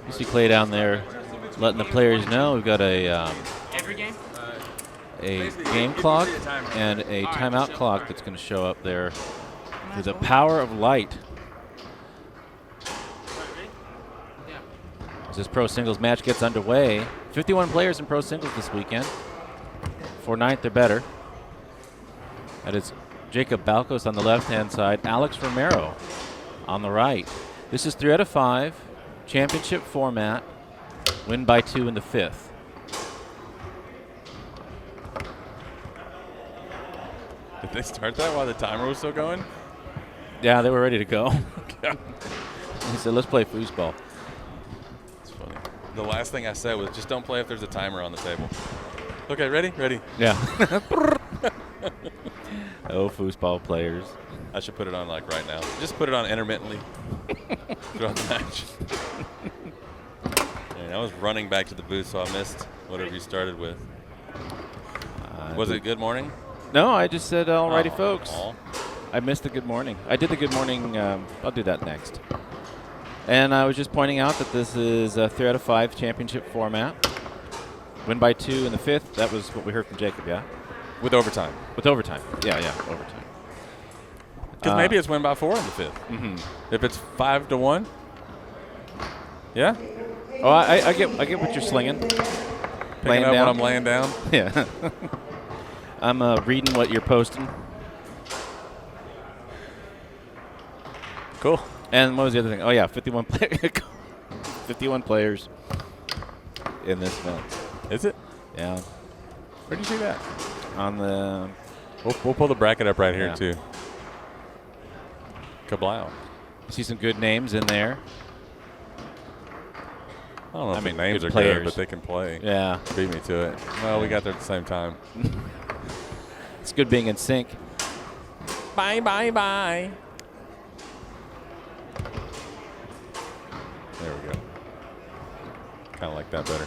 You see Clay down there letting the players know we've got Every game? a game clock and a timeout clock that's going to show up there through the power of light. As this pro singles match gets underway, 51 players in pro singles this weekend. For ninth or better. That is Jacob Balcos on the left-hand side, Alex Romero on the right. This is 3 out of 5, championship format, win by 2 in the 5th. Did they start that while the timer was still going? Yeah, they were ready to go. He said, let's play foosball. It's funny. The last thing I said was just don't play if there's a timer on the table. Okay, ready? Ready. Yeah. Oh, foosball players. I should put it on like right now. Just put it on intermittently throughout the match. And I was running back to the booth, so I missed whatever you started with. Was it good morning? No, I just said, alrighty, Oh, folks. oh. I missed the good morning. I did the good morning. I'll do that next. And I was just pointing out that this is a 3 out of 5 championship format. Win by 2 in the 5th. That was what we heard from Jacob, yeah? With overtime. With overtime. Yeah, overtime. Because maybe it's win by 4 in the 5th. Mm-hmm. If it's 5-1. Yeah? Oh, I get what you're slinging. Picking up when I'm laying down. Yeah. I'm reading what you're posting. Cool. And what was the other thing? Oh, yeah, 51 players in this event. Is it? Yeah. Where did you see that? On the... We'll pull the bracket up right here, Yeah. too. Kablow. See some good names in there. I don't know if mean, the names good are players. good, but they can play. Yeah. Beat me to it. Well, we got there at the same time. It's good being in sync. Bye, bye, bye. There we go. Kind of like that better.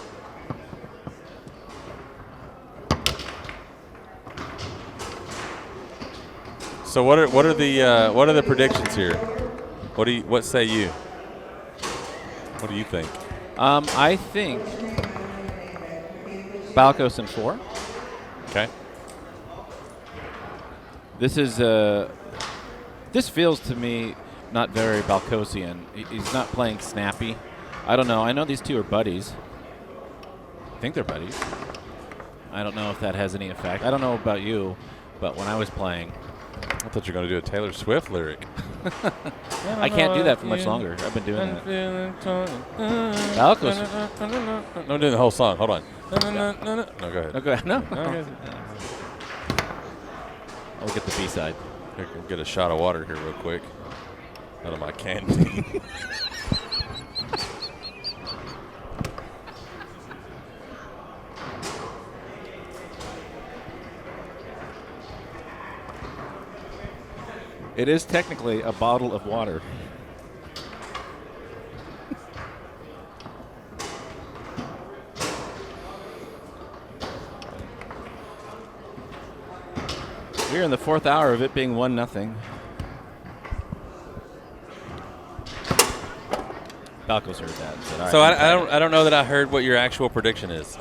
So what are the predictions here? What say you? What do you think? I think Balcos in 4. Okay. This is this feels to me not very Balcosian. He's not playing snappy. I don't know. I know these two are buddies. I think they're buddies. I don't know if that has any effect. I don't know about you, but when I was playing, I thought you were going to do a Taylor Swift lyric. I can't do that for much longer. I've been doing that. Balcos. No, I'm doing the whole song. Hold on. No, go ahead. Okay. No. Okay. I'll get the B-side. Here, I'll get a shot of water here real quick out of my canteen. It is technically a bottle of water. We're in the 4th hour of it being 1-0. Balcos heard that. Said, all So right, I don't know that I heard what your actual prediction is.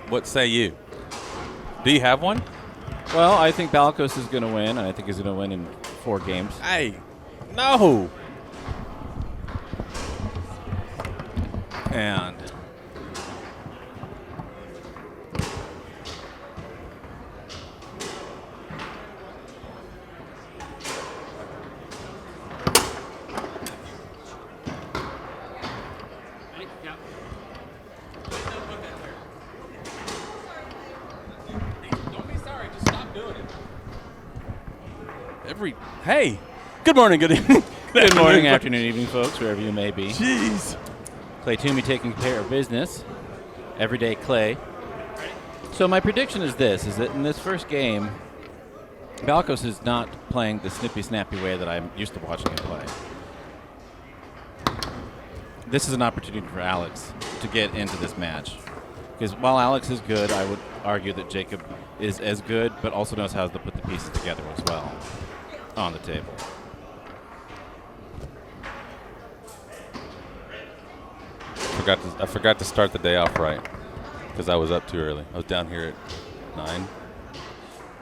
What say you? Do you have one? Well, I think Balcos is going to win, and I think he's going to win in 4 games. Hey, no. And Hey, good morning, good evening. good morning, afternoon, evening, folks, wherever you may be. Jeez. Clay Toomey taking care of business. Everyday Clay. So my prediction is this, is that in this first game, Balcos is not playing the snippy, snappy way that I'm used to watching him play. This is an opportunity for Alex to get into this match. Because while Alex is good, I would argue that Jacob is as good, but also knows how to put the pieces together as well on the table. I forgot to start the day off right because I was up too early. I was down here at 9.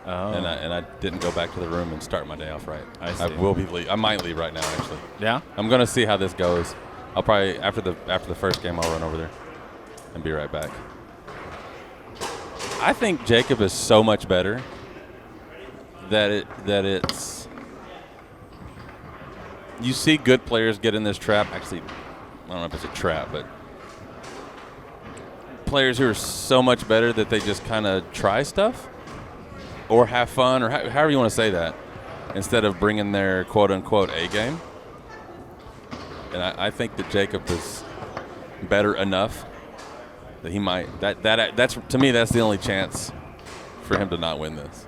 Oh. And I didn't go back to the room and start my day off right. I see. I might leave right now, actually. Yeah? I'm going to see how this goes. I'll probably, after the first game, I'll run over there and be right back. I think Jacob is so much better that it's – you see good players get in this trap. Actually, I don't know if it's a trap, but players who are so much better that they just kind of try stuff or have fun or however you want to say that instead of bringing their quote-unquote A game. And I think that Jacob is better enough that he might that's to me that's the only chance for him to not win this.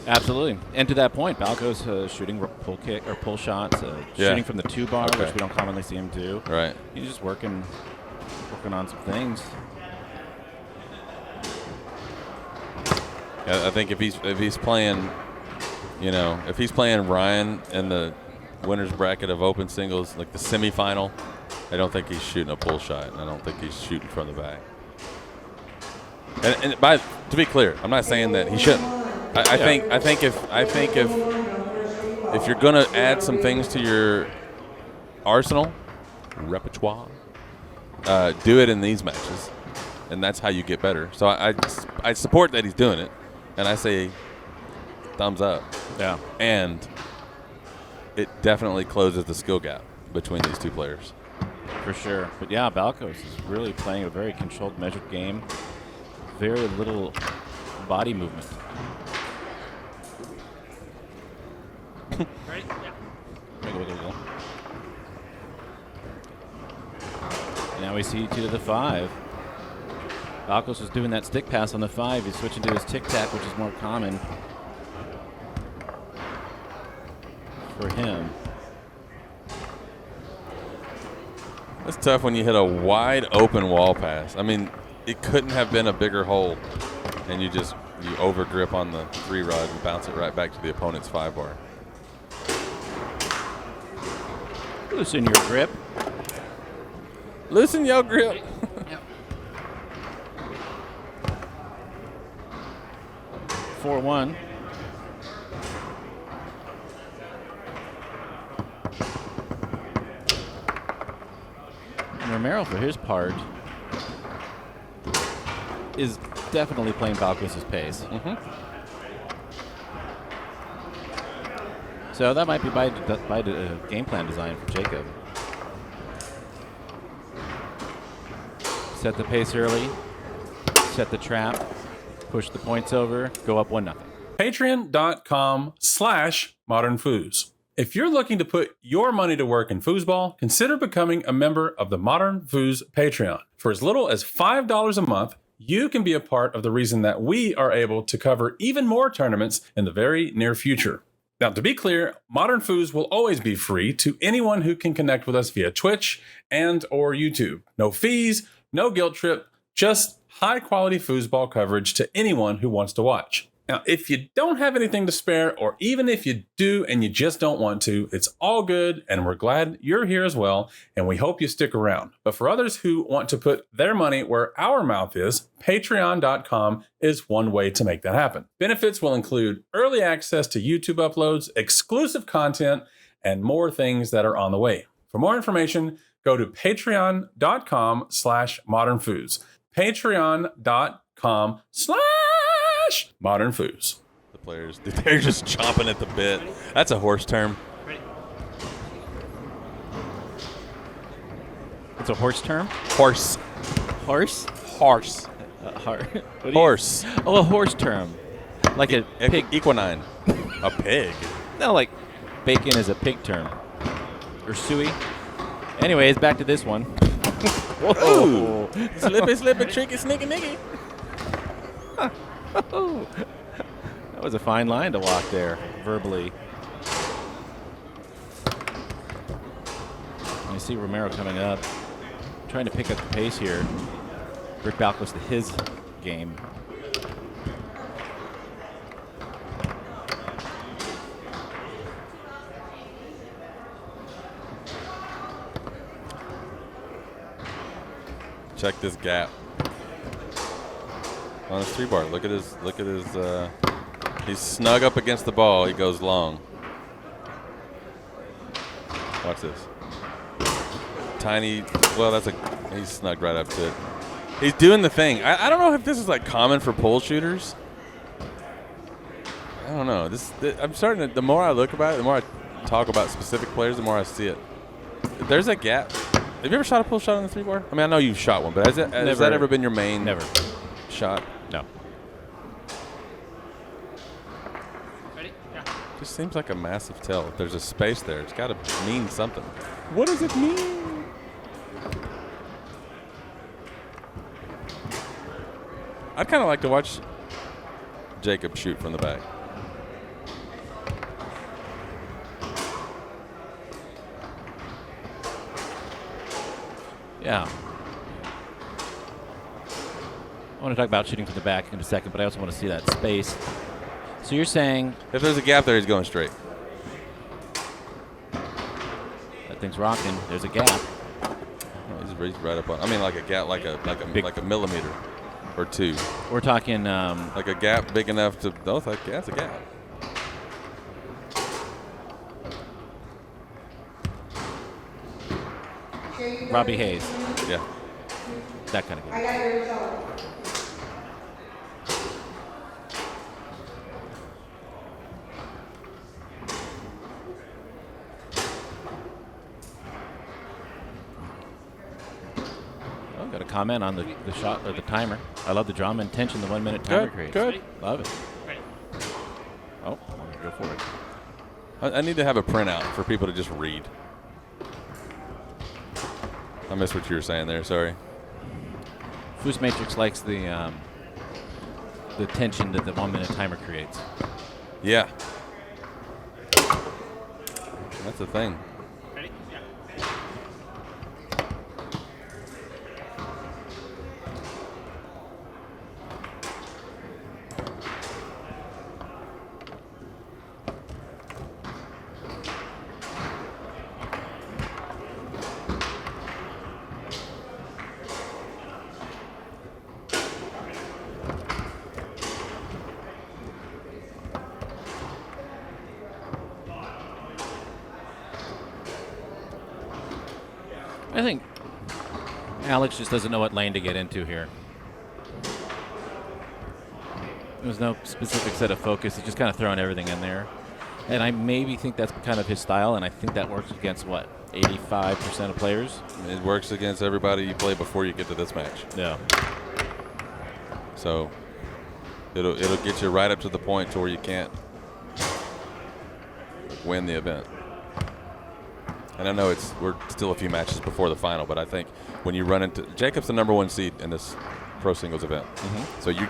Absolutely. And to that point, Balcos shooting pull shots, shooting from the 2 bar, which we don't commonly see him do. Right. He's just working on some things. Yeah, I think if he's playing, if he's playing Ryan in the winner's bracket of open singles, like the semifinal, I don't think he's shooting a pull shot, and I don't think he's shooting from the back. And to be clear, I'm not saying that he shouldn't. I think if you're gonna add some things to your arsenal, repertoire, do it in these matches, and that's how you get better. So I support that he's doing it, and I say thumbs up. Yeah. And it definitely closes the skill gap between these two players. For sure. But yeah, Balcos is really playing a very controlled, measured game. Very little body movement. Ready? Yeah. Wiggle. Now we see 2 to the 5. Balcos was doing that stick pass on the 5. He's switching to his tic-tac, which is more common for him. It's tough when you hit a wide open wall pass. I mean, it couldn't have been a bigger hole, and you over grip on the 3 rod and bounce it right back to the opponent's 5 bar. Loosen your grip. Loosen your grip. Yep. 4-1. And Romero, for his part, is definitely playing Balcos' pace. Mm-hmm. So that might be by game plan design for Jacob. Set the pace early, set the trap, push the points over, go up 1-0. Patreon.com/modernfoos. If you're looking to put your money to work in foosball, consider becoming a member of the Modern Foos Patreon. For as little as $5 a month, you can be a part of the reason that we are able to cover even more tournaments in the very near future. Now, to be clear, Modern Foos will always be free to anyone who can connect with us via Twitch and or YouTube. No fees, no guilt trip, just high-quality foosball coverage to anyone who wants to watch. Now, if you don't have anything to spare, or even if you do and you just don't want to, it's all good, and we're glad you're here as well, and we hope you stick around. But for others who want to put their money where our mouth is, Patreon.com is one way to make that happen. Benefits will include early access to YouTube uploads, exclusive content, and more things that are on the way. For more information, go to patreon.com/modernfoos. Patreon.com/modernfoos. The players, they're just chomping at the bit. That's a horse term. Ready? It's a horse term? Horse. Horse? Horse. Horse. Oh, a horse term. Like a pig. Equine. A pig. No, like bacon is a pig term. Or suey. Anyways, back to this one. Whoa. Slippy, tricky, sneaky, nicky. That was a fine line to walk there, verbally. I see Romero coming up, trying to pick up the pace here. Rick Balcos to his game. Check this gap on his 3-bar. Look at his. He's snug up against the ball. He goes long. Watch this. Tiny. Well, he's snugged right up to it. He's doing the thing. I don't know if this is like common for pole shooters. I don't know. I'm starting to. The more I look about it, the more I talk about specific players, the more I see it. There's a gap. Have you ever shot a pull shot on the 3-bar? I mean, I know you've shot one, but has that ever been your main shot? No. Ready? Yeah. Just seems like a massive tell. If there's a space there, it's got to mean something. What does it mean? I'd kind of like to watch Jacob shoot from the back. Yeah. I want to talk about shooting from the back in a second, but I also want to see that space. So you're saying if there's a gap there, he's going straight. That thing's rocking. There's a gap. No, he's right up on. I mean, like a gap, like a millimeter or two. We're talking like a gap big enough to. That's a gap. Robbie Hayes. Yeah. That kind of game. I got your result. Oh, got a comment on the shot or the timer. I love the drama and tension the 1 minute timer creates. Good. Love it. Oh, go for it. I need to have a printout for people to just read. I missed what you were saying there. Sorry. Foos Matrix likes the tension that the 1 minute timer creates. Yeah. That's the thing. Ready? Yeah. I think Alex just doesn't know what lane to get into here. There's no specific set of focus. He's just kind of throwing everything in there. And I maybe think that's kind of his style, and I think that works against, 85% of players? It works against everybody you play before you get to this match. Yeah. So it'll get you right up to the point to where you can't win the event. And I know we're still a few matches before the final, but I think when you run into Jacob's the #1 seed in this pro singles event. Mm-hmm. So you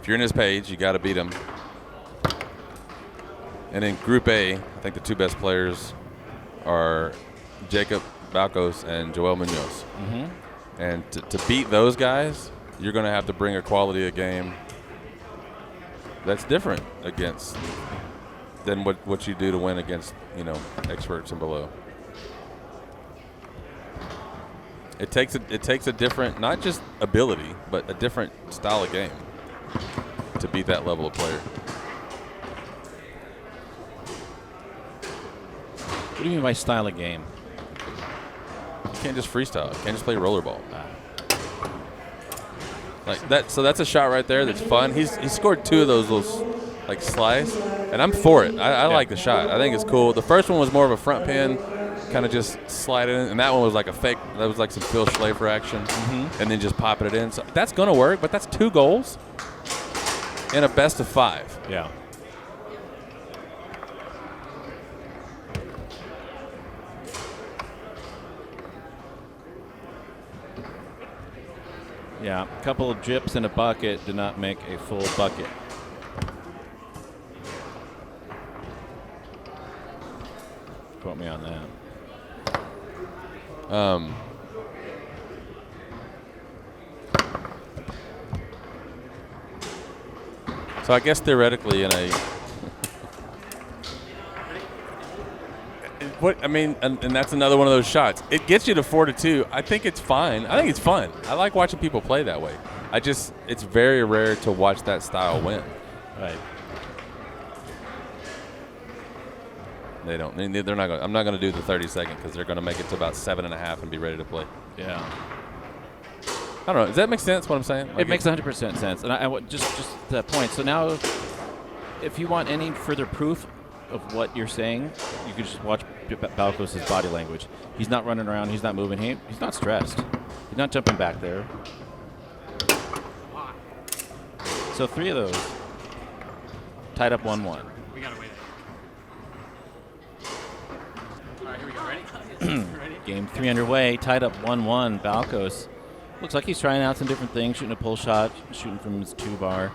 if you're in his page, you got to beat him. And in Group A, I think the two best players are Jacob Balcos and Joel Munoz. Mm-hmm. And to beat those guys, you're going to have to bring a quality of game that's different than what you do to win against experts and below. It takes a different, not just ability, but a different style of game to beat that level of player. What do you mean by style of game? You can't just freestyle. You can't just play rollerball. Like that. So that's a shot right there that's fun. He scored 2 of those little slice, and I'm for it. I like the shot. I think it's cool. The first one was more of a front pin, kind of just slide it in, and that one was like a fake. That was like some Phil Schlafer action, and then just popping it in. So that's gonna work, but that's 2 goals in a best of 5. Yeah. Yeah, a couple of drips in a bucket do not make a full bucket. Quote me on that. So I guess theoretically What I mean, and that's another one of those shots. It gets you to 4-2. I think it's fine. I think it's fun. I like watching people play that way. It's very rare to watch that style win. Right. They're not. I'm not going to do the 30-second because they're going to make it to about 7.5 and be ready to play. Yeah. I don't know. Does that make sense? What I'm saying? It makes 100% sense. And I just that point. So now, if you want any further proof of what you're saying, you can just watch Balcos' body language. He's not running around. He's not moving. He's not stressed. He's not jumping back there. So 3 of those tied up 1-1. We gotta wait. All right, here we go. Ready? Game 3 underway. Tied up 1-1. Balcos looks like he's trying out some different things. Shooting a pull shot. Shooting from his 2-bar.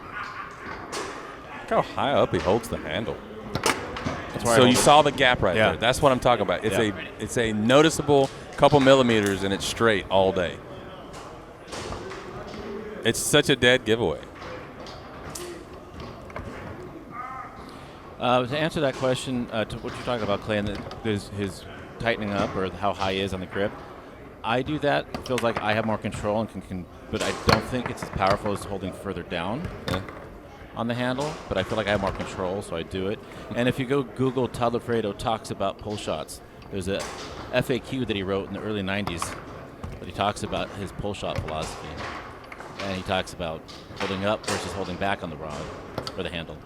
Look how high up he holds the handle. So you saw the gap right Yeah. there. That's what I'm talking about. Yeah. It's a noticeable couple millimeters, and it's straight all day. It's such a dead giveaway. To answer that question, to what you're talking about, Clay, and his tightening up or how high he is on the grip, I do that. It feels like I have more control and can but I don't think it's as powerful as holding further down on the handle. But I feel like I have more control, so I do it. And if you go Google, Todd Lafredo talks about pull shots. There's a FAQ that he wrote in the early 90s that he talks about his pull shot philosophy. And he talks about holding up versus holding back on the rod or the handle.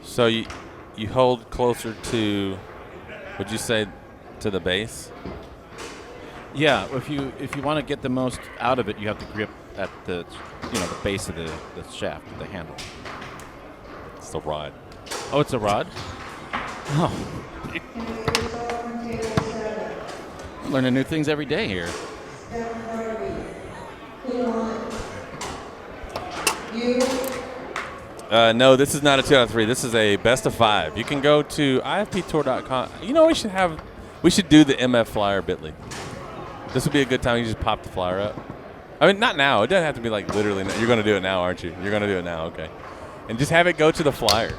So you hold closer to, would you say, to the base? Yeah, if you want to get the most out of it, you have to grip at the the base of the shaft, the handle. It's the rod. Oh, it's a rod? Oh. Learning new things every day here. No, this is not a 2 out of 3. This is a best of 5. You can go to ifptour.com. You know, we should do the MF flyer Bitly. This would be a good time. You just pop the flyer up. I mean, not now. It doesn't have to be like literally. You're going to do it now, aren't you? You're going to do it now, okay? And just have it go to the flyer.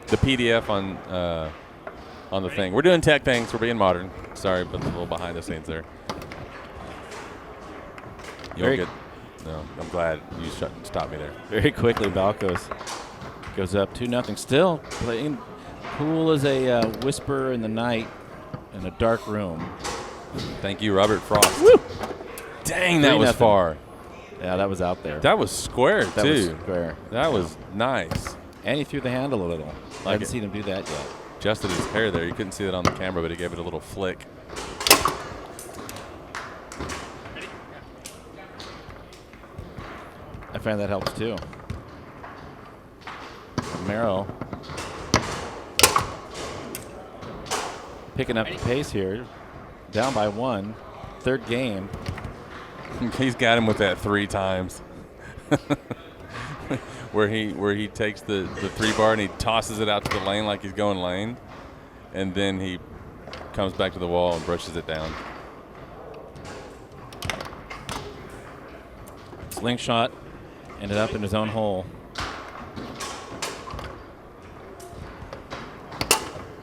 The PDF on the thing. We're doing tech things. We're being modern. Sorry, but a little behind the scenes there. You're good. No, I'm glad you stopped me there. Very quickly, Balcos goes up 2-0. Still playing cool as a whisper in the night in a dark room. Thank you, Robert Frost. Woo! Dang, that was far. Yeah, that was out there. That was square, That too. was square. That was nice. And he threw the handle a little. I haven't it. seen him do that yet. Adjusted his hair there. You couldn't see it on the camera, but he gave it a little flick. I find that helps too. Romero picking up the pace here. Down by 1. Third game. He's got him with that 3 times. where he takes the 3-bar and he tosses it out to the lane like he's going lane. And then he comes back to the wall and brushes it down. Slingshot. Ended up in his own hole.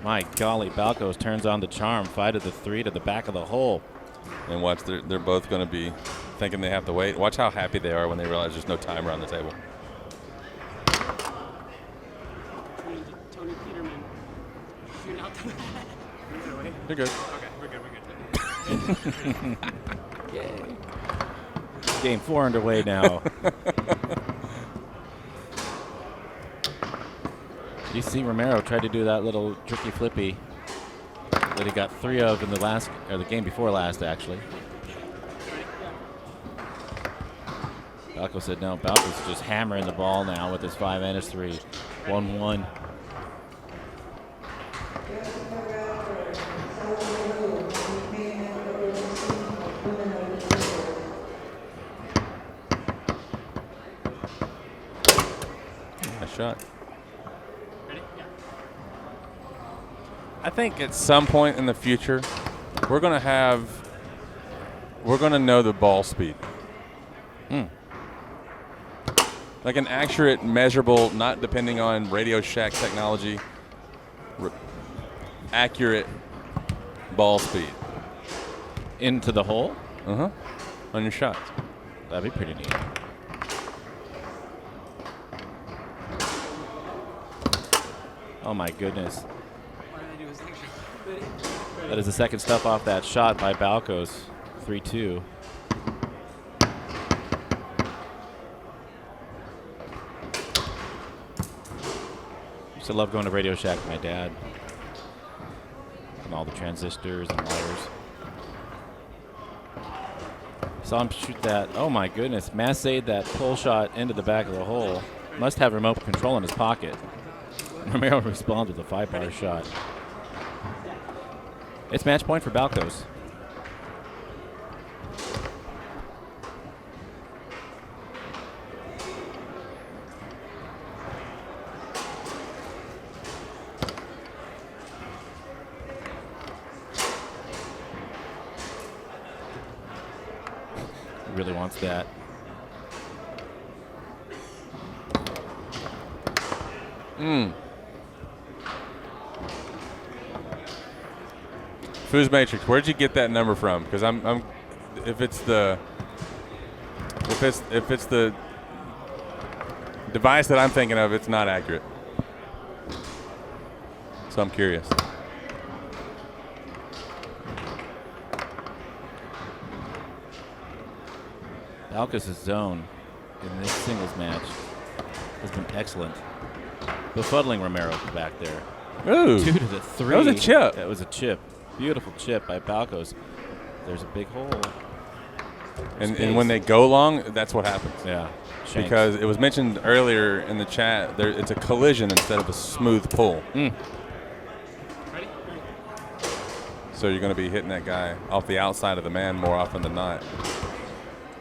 My golly, Balcos turns on the charm. 5 to the 3 to the back of the hole. And watch, they're both going to be thinking they have to wait. Watch how happy they are when they realize there's no timer on the table. Tony Peterman. Shoot out the You're good. Okay, we're good. Yay. Game 4 underway now. You see Romero tried to do that little tricky flippy that he got 3 of in the game before last, actually. Balcos said no. Balcos is just hammering the ball now with his 5 and his 3. 1-1. Nice shot. I think at some point in the future, we're going to know the ball speed. Like an accurate, measurable, not depending on Radio Shack technology. accurate ball speed. Into the hole? On your shots. That'd be pretty neat. Oh my goodness. Why did I do his lecture? That is the second stuff off that shot by Balcos. 3-2. Used to love going to Radio Shack with my dad. And all the transistors and wires. Saw him shoot that. Oh my goodness. Massade that pull shot into the back of the hole. Must have remote control in his pocket. Romero responds with a 5-bar shot. It's match point for Balcos. He really wants that. Foos Matrix, where'd you get that number from? Because if it's the device that I'm thinking of, it's not accurate. So I'm curious. Balcos' zone in this singles match has been excellent. Befuddling Romero back there. Ooh. 2 to the 3. That was a chip. That was a chip. Beautiful chip by Balcos. There's a big hole. And when they go long, that's what happens. Yeah. Shanks. Because it was mentioned earlier in the chat, it's a collision instead of a smooth pull. Ready? So you're going to be hitting that guy off the outside of the man more often than not,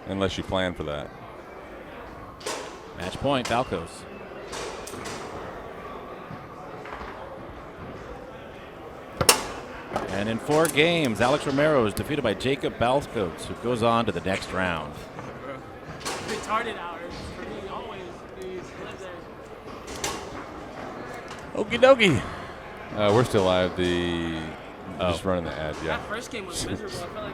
unless you plan for that. Match point, Balcos. And in 4 games, Alex Romero is defeated by Jacob Balcos, who goes on to the next round. Retarded hours for me always. Dude, live there. Okie dokie. We're still live. Just running the ad, yeah. That first game was miserable. I felt like